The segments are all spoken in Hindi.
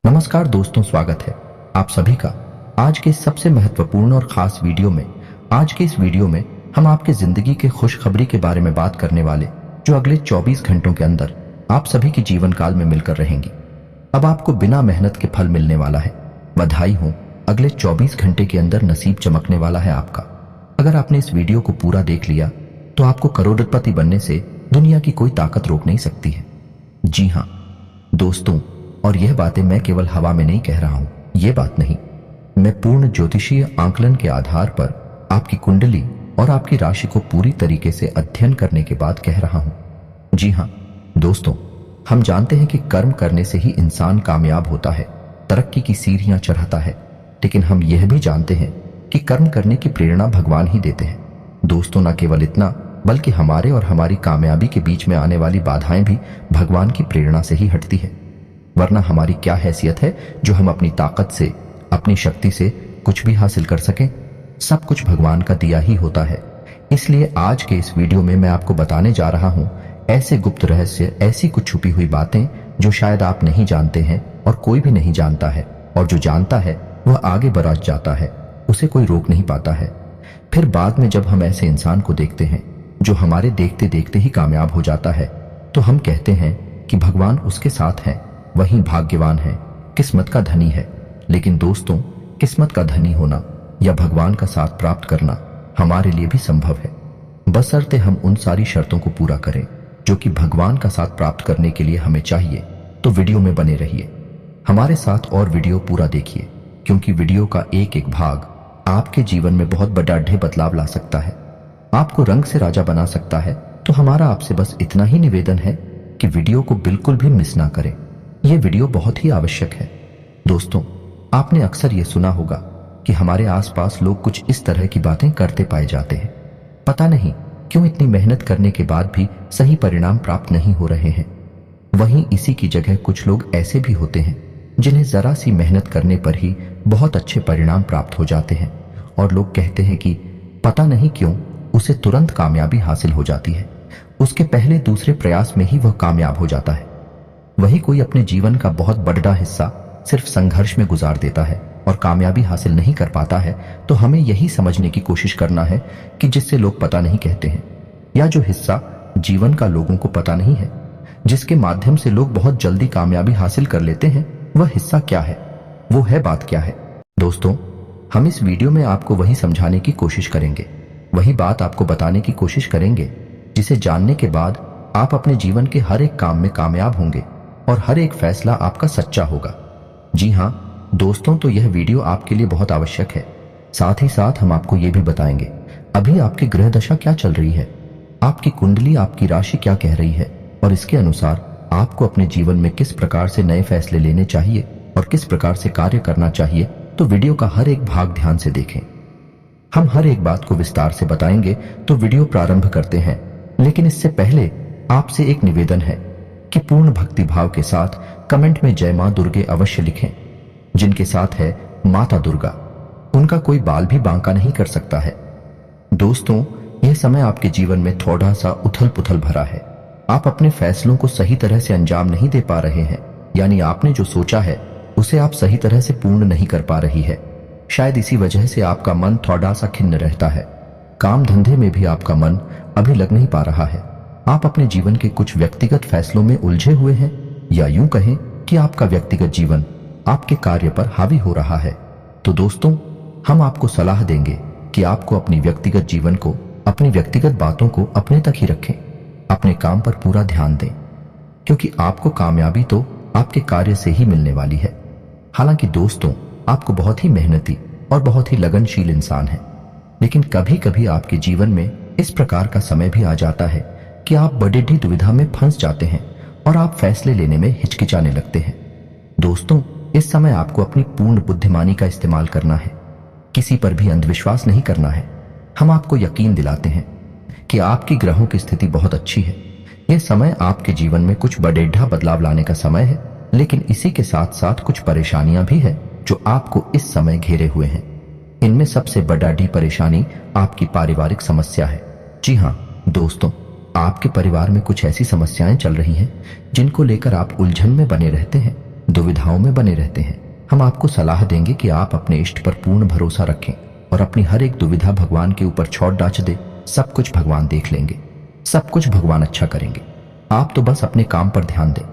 नमस्कार दोस्तों, स्वागत है आप सभी का आज के इस सबसे महत्वपूर्ण और खास वीडियो में। आज के इस वीडियो में हम आपके जिंदगी के खुशखबरी के बारे में बात करने वाले, जो अगले 24 घंटों के अंदर आप सभी के जीवन काल में मिलकर रहेंगी। अब आपको बिना मेहनत के फल मिलने वाला है। बधाई हो, अगले 24 घंटे के अंदर नसीब चमकने वाला है आपका। अगर आपने इस वीडियो को पूरा देख लिया तो आपको करोड़पति बनने से दुनिया की कोई ताकत रोक नहीं सकती है। जी हाँ दोस्तों, और यह बातें मैं केवल हवा में नहीं कह रहा हूं। यह बात नहीं, मैं पूर्ण ज्योतिषीय आंकलन के आधार पर आपकी कुंडली और आपकी राशि को पूरी तरीके से अध्ययन करने के बाद कह रहा हूं। जी हां दोस्तों, हम जानते हैं कि कर्म करने से ही इंसान कामयाब होता है, तरक्की की सीढ़ियां चढ़ता है। लेकिन हम यह भी जानते हैं कि कर्म करने की प्रेरणा भगवान ही देते हैं। दोस्तों, न केवल इतना, बल्कि हमारे और हमारी कामयाबी के बीच में आने वाली बाधाएं भी भगवान की प्रेरणा से ही हटती है। वरना हमारी क्या हैसियत है जो हम अपनी ताकत से, अपनी शक्ति से कुछ भी हासिल कर सकें। सब कुछ भगवान का दिया ही होता है। इसलिए आज के इस वीडियो में मैं आपको बताने जा रहा हूं ऐसे गुप्त रहस्य, ऐसी कुछ छुपी हुई बातें जो शायद आप नहीं जानते हैं और कोई भी नहीं जानता है, और जो जानता है वह आगे बढ़ जाता है, उसे कोई रोक नहीं पाता है। फिर बाद में जब हम ऐसे इंसान को देखते हैं जो हमारे देखते देखते ही कामयाब हो जाता है, तो हम कहते हैं कि भगवान उसके साथ है, वही भाग्यवान है, किस्मत का धनी है। लेकिन दोस्तों, किस्मत का धनी होना या भगवान का साथ प्राप्त करना हमारे लिए भी संभव है, बशर्ते हम उन सारी शर्तों को पूरा करें जो कि भगवान का साथ प्राप्त करने के लिए हमें चाहिए। तो वीडियो में बने रहिए, हमारे साथ और वीडियो पूरा देखिए, क्योंकि वीडियो का एक एक भाग आपके जीवन में बहुत बड़ा बदलाव ला सकता है, आपको रंग से राजा बना सकता है। तो हमारा आपसे बस इतना ही निवेदन है कि वीडियो को बिल्कुल भी मिस ना करें। यह वीडियो बहुत ही आवश्यक है। दोस्तों, आपने अक्सर यह सुना होगा कि हमारे आसपास लोग कुछ इस तरह की बातें करते पाए जाते हैं। पता नहीं क्यों इतनी मेहनत करने के बाद भी सही परिणाम प्राप्त नहीं हो रहे हैं। वहीं इसी की जगह कुछ लोग ऐसे भी होते हैं जिन्हें जरा सी मेहनत करने पर ही बहुत अच्छे परिणाम प्राप्त हो जाते हैं, और लोग कहते हैं कि पता नहीं क्यों उसे तुरंत कामयाबी हासिल हो जाती है, उसके पहले दूसरे प्रयास में ही वह कामयाब हो जाता है। वही कोई अपने जीवन का बहुत बड़ा हिस्सा सिर्फ संघर्ष में गुजार देता है और कामयाबी हासिल नहीं कर पाता है। तो हमें यही समझने की कोशिश करना है कि जिससे लोग पता नहीं कहते हैं, या जो हिस्सा जीवन का लोगों को पता नहीं है, जिसके माध्यम से लोग बहुत जल्दी कामयाबी हासिल कर लेते हैं, वह हिस्सा क्या है, वो है बात क्या है। दोस्तों, हम इस वीडियो में आपको वही समझाने की कोशिश करेंगे, वही बात आपको बताने की कोशिश करेंगे जिसे जानने के बाद आप अपने जीवन के हर एक काम में कामयाब होंगे और हर एक फैसला आपका सच्चा होगा। जी हाँ दोस्तों, तो यह वीडियो आपके लिए बहुत आवश्यक है। साथ ही साथ हम आपको यह भी बताएंगे अभी आपकी ग्रह दशा क्या चल रही है, आपकी कुंडली, आपकी राशि क्या कह रही है, और इसके अनुसार आपको अपने जीवन में किस प्रकार से नए फैसले लेने चाहिए और किस प्रकार से कार्य करना चाहिए। तो वीडियो का हर एक भाग ध्यान से देखें। हम हर एक बात को विस्तार से बताएंगे, तो वीडियो प्रारंभ करते हैं। लेकिन इससे पहले आपसे एक निवेदन है कि पूर्ण भक्ति भाव के साथ कमेंट में जय मां दुर्गे अवश्य लिखें। जिनके साथ है माता दुर्गा, उनका कोई बाल भी बांका नहीं कर सकता है। दोस्तों, यह समय आपके जीवन में थोड़ा सा उथल पुथल भरा है। आप अपने फैसलों को सही तरह से अंजाम नहीं दे पा रहे हैं, यानी आपने जो सोचा है उसे आप सही तरह से पूर्ण नहीं कर पा रही है। शायद इसी वजह से आपका मन थोड़ा सा खिन्न रहता है। काम धंधे में भी आपका मन अभी लग नहीं पा रहा है। आप अपने जीवन के कुछ व्यक्तिगत फैसलों में उलझे हुए हैं, या यूं कहें कि आपका व्यक्तिगत जीवन आपके कार्य पर हावी हो रहा है। तो दोस्तों, हम आपको सलाह देंगे कि आपको अपनी व्यक्तिगत जीवन को, अपनी व्यक्तिगत बातों को अपने तक ही रखें, अपने काम पर पूरा ध्यान दें, क्योंकि आपको कामयाबी तो आपके कार्य से ही मिलने वाली है। हालांकि दोस्तों, आपको बहुत ही मेहनती और बहुत ही लगनशील इंसान है, लेकिन कभी कभी आपके जीवन में इस प्रकार का समय भी आ जाता है कि आप बड़ी दुविधा में फंस जाते हैं और आप फैसले लेने में हिचकिचाने लगते हैं। दोस्तों, इस समय आपको अपनी पूर्ण बुद्धिमानी का इस्तेमाल करना है, किसी पर भी अंधविश्वास नहीं करना है। हम आपको यकीन दिलाते हैं कि आपकी ग्रहों की स्थिति बहुत अच्छी है। यह समय आपके जीवन में कुछ बड़ेढ़ा बदलाव लाने का समय है, लेकिन इसी के साथ साथ कुछ परेशानियां भी है जो आपको इस समय घेरे हुए हैं। इनमें सबसे बड़ी परेशानी आपकी पारिवारिक समस्या है। जी हाँ दोस्तों, आपके परिवार में कुछ ऐसी समस्याएं चल रही हैं जिनको लेकर आप उलझन में बने रहते हैं। दुविधाओं में बने रहते हैं। हम आपको सलाह देंगे कि आप अपने इष्ट पर पूर्ण भरोसा रखें और अपनी हर एक दुविधा भगवान के ऊपर छोड़ डाच दे। सब कुछ भगवान देख लेंगे, सब कुछ भगवान अच्छा करेंगे। आप तो बस अपने काम पर ध्यान दें।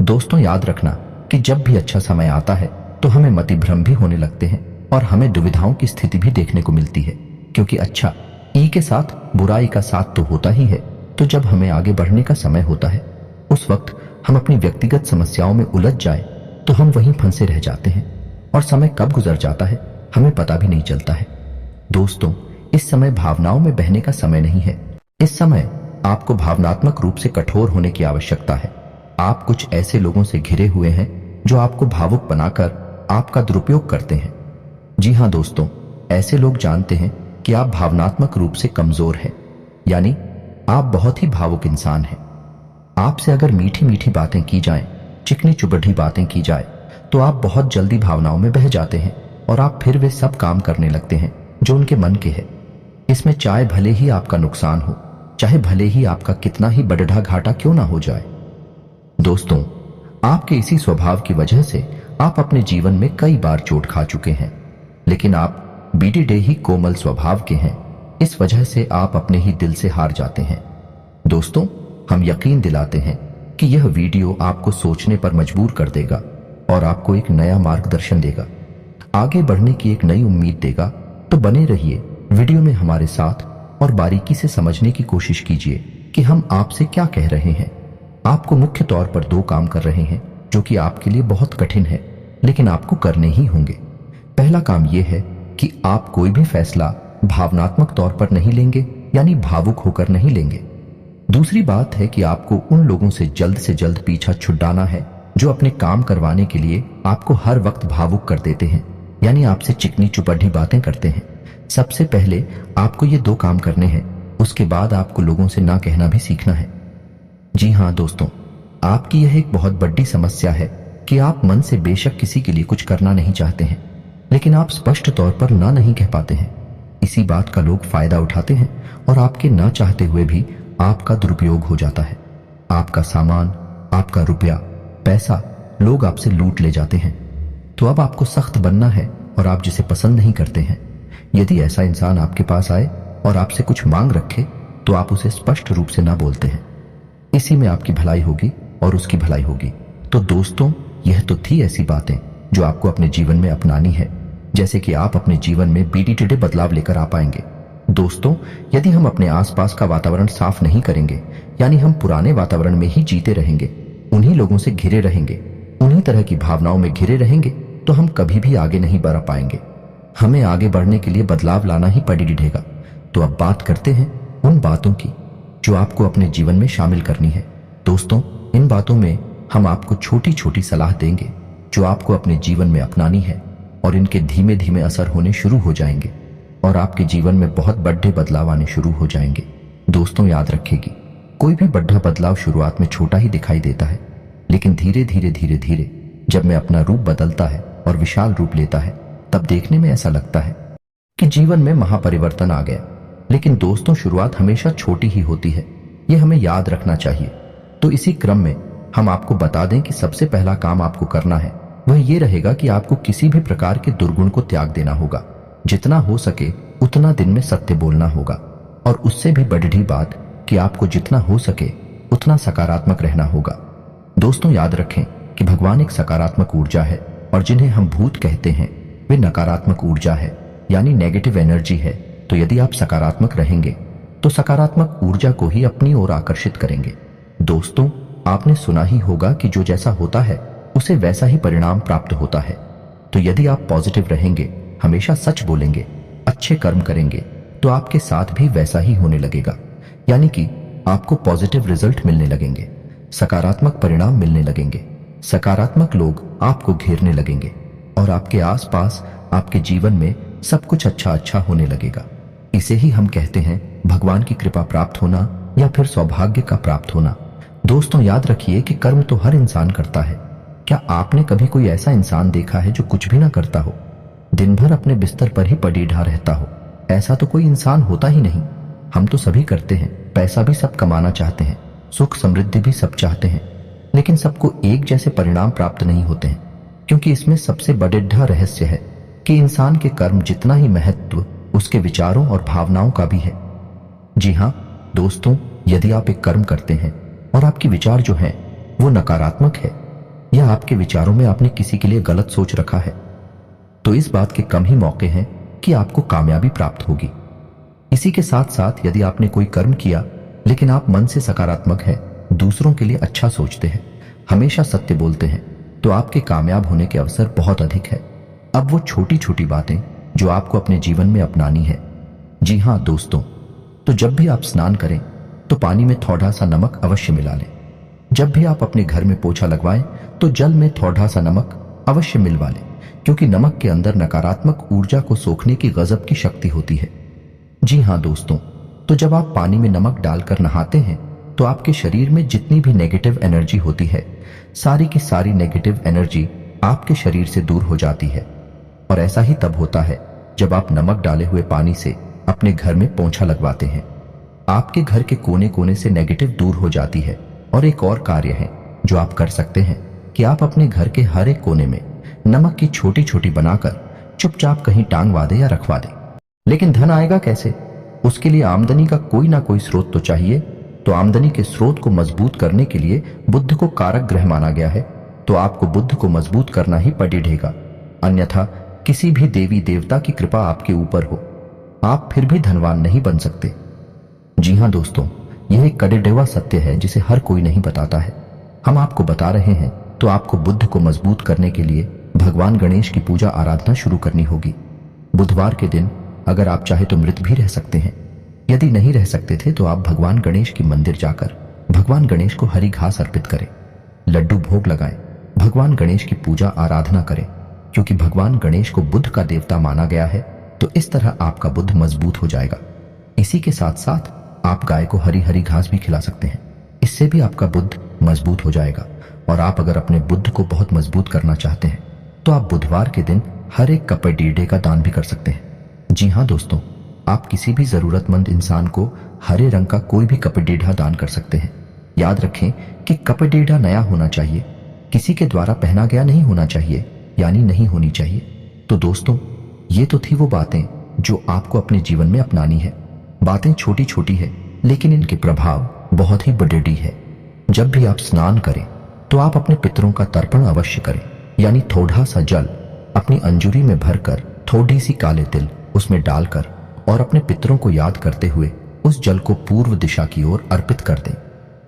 दोस्तों, याद रखना कि जब भी अच्छा समय आता है तो हमें मतिभ्रम भी होने लगते हैं और हमें दुविधाओं की स्थिति भी देखने को मिलती है, क्योंकि अच्छा ई के साथ बुराई का साथ तो होता ही है। तो जब हमें आगे बढ़ने का समय होता है, उस वक्त हम अपनी व्यक्तिगत समस्याओं में उलझ जाए तो हम वहीं फंसे रह जाते हैं और समय कब गुजर जाता है हमें पता भी नहीं चलता है। दोस्तों, इस समय भावनाओं में बहने का समय नहीं है। इस समय आपको भावनात्मक रूप से कठोर होने की आवश्यकता है। आप कुछ ऐसे लोगों से घिरे हुए हैं जो आपको भावुक बनाकर आपका दुरुपयोग करते हैं। जी हाँ दोस्तों, ऐसे लोग जानते हैं कि आप भावनात्मक रूप से कमजोर हैं, यानी आप बहुत ही भावुक इंसान हैं। आपसे अगर मीठी मीठी बातें की जाएं, चिकनी चुबढ़ी बातें की जाए तो आप बहुत जल्दी भावनाओं में बह जाते हैं और आप फिर वे सब काम करने लगते हैं जो उनके मन के है। इसमें चाहे भले ही आपका नुकसान हो, चाहे भले ही आपका कितना ही बड़ढ़ा घाटा क्यों ना हो जाए। दोस्तों, आपके इसी स्वभाव की वजह से आप अपने जीवन में कई बार चोट खा चुके हैं, लेकिन आप बीडीडे ही कोमल स्वभाव के हैं। इस वजह से आप अपने ही दिल से हार जाते हैं। दोस्तों, हम यकीन दिलाते हैं कि यह वीडियो आपको सोचने पर मजबूर कर देगा और आपको एक नया मार्गदर्शन देगा, आगे बढ़ने की एक नई उम्मीद देगा। तो बने रहिए वीडियो में हमारे साथ और बारीकी से समझने की कोशिश कीजिए कि हम आपसे क्या कह रहे हैं। आपको मुख्य तौर पर दो काम कर रहे हैं जो कि आपके लिए बहुत कठिन है, लेकिन आपको करने ही होंगे। पहला काम यह है कि आप कोई भी फैसला भावनात्मक तौर पर नहीं लेंगे, यानी भावुक होकर नहीं लेंगे। दूसरी बात है कि आपको उन लोगों से जल्द पीछा छुड़ाना है जो अपने काम करवाने के लिए आपको हर वक्त भावुक कर देते हैं, यानी आपसे चिकनी चुपड़ी बातें करते हैं। सबसे पहले आपको ये दो काम करने हैं, उसके बाद आपको लोगों से ना कहना भी सीखना है। जी हाँ दोस्तों, आपकी यह एक बहुत बड़ी समस्या है कि आप मन से बेशक किसी के लिए कुछ करना नहीं चाहते हैं, लेकिन आप स्पष्ट तौर पर ना नहीं कह पाते हैं। इसी बात का लोग फायदा उठाते हैं और आपके ना चाहते हुए भी आपका दुरुपयोग हो जाता है। आपका सामान, आपका रुपया, पैसा लोग आपसे लूट ले जाते हैं। तो अब आपको सख्त बनना है और आप जिसे पसंद नहीं करते हैं, यदि ऐसा इंसान आपके पास आए और आपसे कुछ मांग रखे तो आप उसे स्पष्ट रूप से ना बोलते हैं। इसी में आपकी भलाई होगी और उसकी भलाई होगी। तो दोस्तों, यह तो थी ऐसी बातें जो आपको अपने जीवन में अपनानी है, जैसे कि आप अपने जीवन में बीडीटीडे बदलाव लेकर आ पाएंगे। दोस्तों, यदि हम अपने आसपास का वातावरण साफ नहीं करेंगे, यानी हम पुराने वातावरण में ही जीते रहेंगे, उन्हीं लोगों से घिरे रहेंगे, उन्हीं तरह की भावनाओं में घिरे रहेंगे, तो हम कभी भी आगे नहीं बढ़ पाएंगे। हमें आगे बढ़ने के लिए बदलाव लाना ही पड़ेगा। तो अब बात करते हैं उन बातों की जो आपको अपने जीवन में शामिल करनी है। दोस्तों, इन बातों में हम आपको छोटी छोटी सलाह देंगे जो आपको अपने जीवन में अपनानी है और इनके धीमे धीमे असर होने शुरू हो जाएंगे और आपके जीवन में बहुत बड़े बदलाव आने शुरू हो जाएंगे। दोस्तों, याद रखेगी, कोई भी बड़ा बदलाव शुरुआत में छोटा ही दिखाई देता है, लेकिन धीरे धीरे जब में अपना रूप बदलता है और विशाल रूप लेता है, तब देखने में ऐसा लगता है कि जीवन में महापरिवर्तन आ गया। लेकिन दोस्तों, शुरुआत हमेशा छोटी ही होती है, यह हमें याद रखना चाहिए। तो इसी क्रम में हम आपको बता दें कि सबसे पहला काम आपको करना है वह ये रहेगा कि आपको किसी भी प्रकार के दुर्गुण को त्याग देना होगा। जितना हो सके उतना दिन में सत्य बोलना होगा, और उससे भी बड़ी बात कि आपको जितना हो सके उतना सकारात्मक रहना होगा। दोस्तों, याद रखें कि भगवान एक सकारात्मक ऊर्जा है और जिन्हें हम भूत कहते हैं वे नकारात्मक ऊर्जा है, यानी नेगेटिव एनर्जी है। तो यदि आप सकारात्मक रहेंगे तो सकारात्मक ऊर्जा को ही अपनी ओर आकर्षित करेंगे। दोस्तों, आपने सुना ही होगा कि जो जैसा होता है उसे वैसा ही परिणाम प्राप्त होता है। तो यदि आप पॉजिटिव रहेंगे, हमेशा सच बोलेंगे, अच्छे कर्म करेंगे, तो आपके साथ भी वैसा ही होने लगेगा, यानी कि आपको पॉजिटिव रिजल्ट मिलने लगेंगे, सकारात्मक परिणाम मिलने लगेंगे, सकारात्मक लोग आपको घेरने लगेंगे और आपके आसपास आपके जीवन में सब कुछ अच्छा होने लगेगा। इसे ही हम कहते हैं भगवान की कृपा प्राप्त होना या फिर सौभाग्य का प्राप्त होना। दोस्तों, याद रखिए कि कर्म तो हर इंसान करता है। क्या आपने कभी कोई ऐसा इंसान देखा है जो कुछ भी ना करता हो, दिन भर अपने बिस्तर पर ही पड़ीढ़ा रहता हो? ऐसा तो कोई इंसान होता ही नहीं। हम तो सभी करते हैं, पैसा भी सब कमाना चाहते हैं, सुख समृद्धि भी सब चाहते हैं, लेकिन सबको एक जैसे परिणाम प्राप्त नहीं होते हैं, क्योंकि इसमें सबसे बड़ा रहस्य है कि इंसान के कर्म जितना ही महत्व उसके विचारों और भावनाओं का भी है। जी हाँ दोस्तों, यदि आप एक कर्म करते हैं और आपके विचार जो हैं वो नकारात्मक है, या आपके विचारों में आपने किसी के लिए गलत सोच रखा है, तो इस बात के कम ही मौके हैं कि आपको कामयाबी प्राप्त होगी। इसी के साथ साथ यदि आपने कोई कर्म किया लेकिन आप मन से सकारात्मक हैं, दूसरों के लिए अच्छा सोचते हैं, हमेशा सत्य बोलते हैं, तो आपके कामयाब होने के अवसर बहुत अधिक है। अब वो छोटी छोटी बातें जो आपको अपने जीवन में अपनानी है। जी हाँ दोस्तों, तो जब भी आप स्नान करें तो पानी में थोड़ा सा नमक अवश्य मिला लें। जब भी आप अपने घर में पोछा लगवाएं तो जल में थोड़ा सा नमक अवश्य मिलवा लें, क्योंकि नमक के अंदर नकारात्मक ऊर्जा को सोखने की गजब की शक्ति होती है। जी हाँ दोस्तों, तो जब आप पानी में नमक डालकर नहाते हैं तो आपके शरीर में जितनी भी नेगेटिव एनर्जी होती है, सारी की सारी नेगेटिव एनर्जी आपके शरीर से दूर हो जाती है। और ऐसा ही तब होता है जब आप नमक डाले हुए पानी से अपने घर में पोंछा लगवाते हैं। आपके घर के कोने कोने से नेगेटिव दूर हो जाती है। और एक और कार्य है जो आप कर सकते हैं कि आप अपने घर के हर एक कोने में नमक की छोटी छोटी बनाकर चुपचाप कहीं टांगवा दें या रखवा दें। लेकिन धन आएगा कैसे? उसके लिए आमदनी का कोई ना कोई स्रोत तो चाहिए। तो आमदनी के स्रोत को मजबूत करने के लिए बुध को कारक ग्रह माना गया है, तो आपको बुध को मजबूत करना ही पड़ेगा, अन्यथा किसी भी देवी देवता की कृपा आपके ऊपर हो, आप फिर भी धनवान नहीं बन सकते। जी हाँ दोस्तों, यह एक कड़वा सत्य है जिसे हर कोई नहीं बताता है। हम आपको बता रहे हैं। तो आपको बुध को मजबूत करने के लिए भगवान गणेश की पूजा आराधना शुरू करनी होगी। बुधवार के दिन अगर आप चाहे तो मृत भी रह सकते हैं। यदि नहीं रह सकते थे तो आप भगवान गणेश के मंदिर जाकर भगवान गणेश को हरी घास अर्पित करें, लड्डू भोग लगाएं, भगवान गणेश की पूजा आराधना करें, क्योंकि भगवान गणेश को बुध का देवता माना गया है। तो इस तरह आपका बुध मजबूत हो जाएगा। इसी के साथ साथ आप गाय को हरी हरी घास भी खिला सकते हैं, इससे भी आपका बुध मजबूत हो जाएगा। और आप अगर अपने बुध को बहुत मजबूत करना चाहते हैं तो आप बुधवार के दिन हर एक कपड़े का दान भी कर सकते हैं। जी हाँ दोस्तों, आप किसी भी जरूरतमंद इंसान को हरे रंग का कोई भी कपड़ेढ़ा दान कर सकते हैं। याद रखें कि कपड़ेढ़ा नया होना चाहिए, किसी के द्वारा पहना गया नहीं होना चाहिए, यानी नहीं होनी चाहिए। तो दोस्तों, ये तो थी वो बातें जो आपको अपने जीवन में अपनानी है। बातें छोटी छोटी है लेकिन इनके प्रभाव बहुत ही बड़े है। जब भी आप स्नान करें तो आप अपने पितरों का तर्पण अवश्य करें, यानी थोड़ा सा जल अपनी अंजुरी में भरकर थोड़ी सी काले तिल उसमें डालकर और अपने पितरों को याद करते हुए उस जल को पूर्व दिशा की ओर अर्पित कर दें।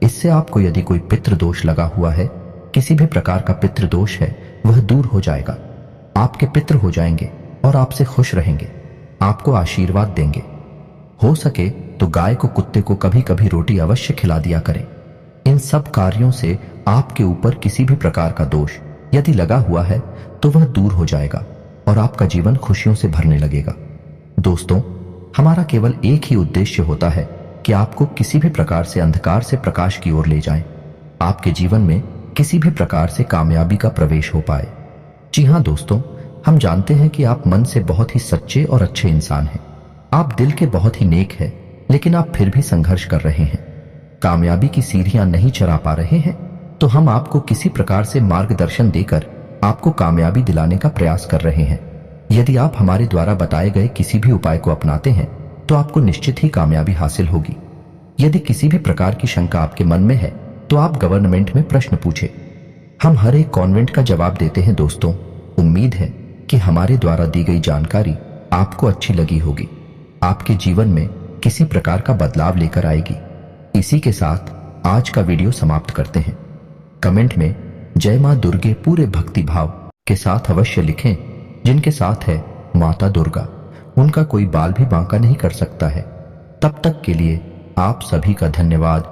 इससे आपको यदि कोई पितृ दोष लगा हुआ है, किसी भी प्रकार का पितृ दोष है, वह दूर हो जाएगा। आपके पितृ हो जाएंगे और आपसे खुश रहेंगे, आपको आशीर्वाद देंगे। हो सके तो गाय को कुत्ते को कभी कभी रोटी अवश्य खिला दिया करें। इन सब कार्यों से आपके ऊपर किसी भी प्रकार का दोष यदि लगा हुआ है तो वह दूर हो जाएगा और आपका जीवन खुशियों से भरने लगेगा। दोस्तों, हमारा केवल एक ही उद्देश्य होता है कि आपको किसी भी प्रकार से अंधकार से प्रकाश की ओर ले जाएं, आपके जीवन में किसी भी प्रकार से कामयाबी का प्रवेश हो पाए। जी हाँ दोस्तों, हम जानते हैं कि आप मन से बहुत ही सच्चे और अच्छे इंसान हैं। आप दिल के बहुत ही नेक हैं, लेकिन आप फिर भी संघर्ष कर रहे हैं, कामयाबी की सीढ़ियां नहीं चढ़ा पा रहे हैं। तो हम आपको किसी प्रकार से मार्गदर्शन देकर आपको कामयाबी दिलाने का प्रयास कर रहे हैं। यदि आप हमारे द्वारा बताए गए किसी भी उपाय को अपनाते हैं तो आपको निश्चित ही कामयाबी हासिल होगी। यदि किसी भी प्रकार की शंका आपके मन में है तो आप गवर्नमेंट में प्रश्न पूछें। हम हर एक कॉन्वेंट का जवाब देते हैं। दोस्तों, उम्मीद है कि हमारे द्वारा दी गई जानकारी आपको अच्छी लगी होगी, आपके जीवन में किसी प्रकार का बदलाव लेकर आएगी। इसी के साथ आज का वीडियो समाप्त करते हैं। कमेंट में जय मां दुर्गे पूरे भक्ति भाव के साथ अवश्य लिखें। जिनके साथ है माता दुर्गा, उनका कोई बाल भी बांका नहीं कर सकता है। तब तक के लिए आप सभी का धन्यवाद।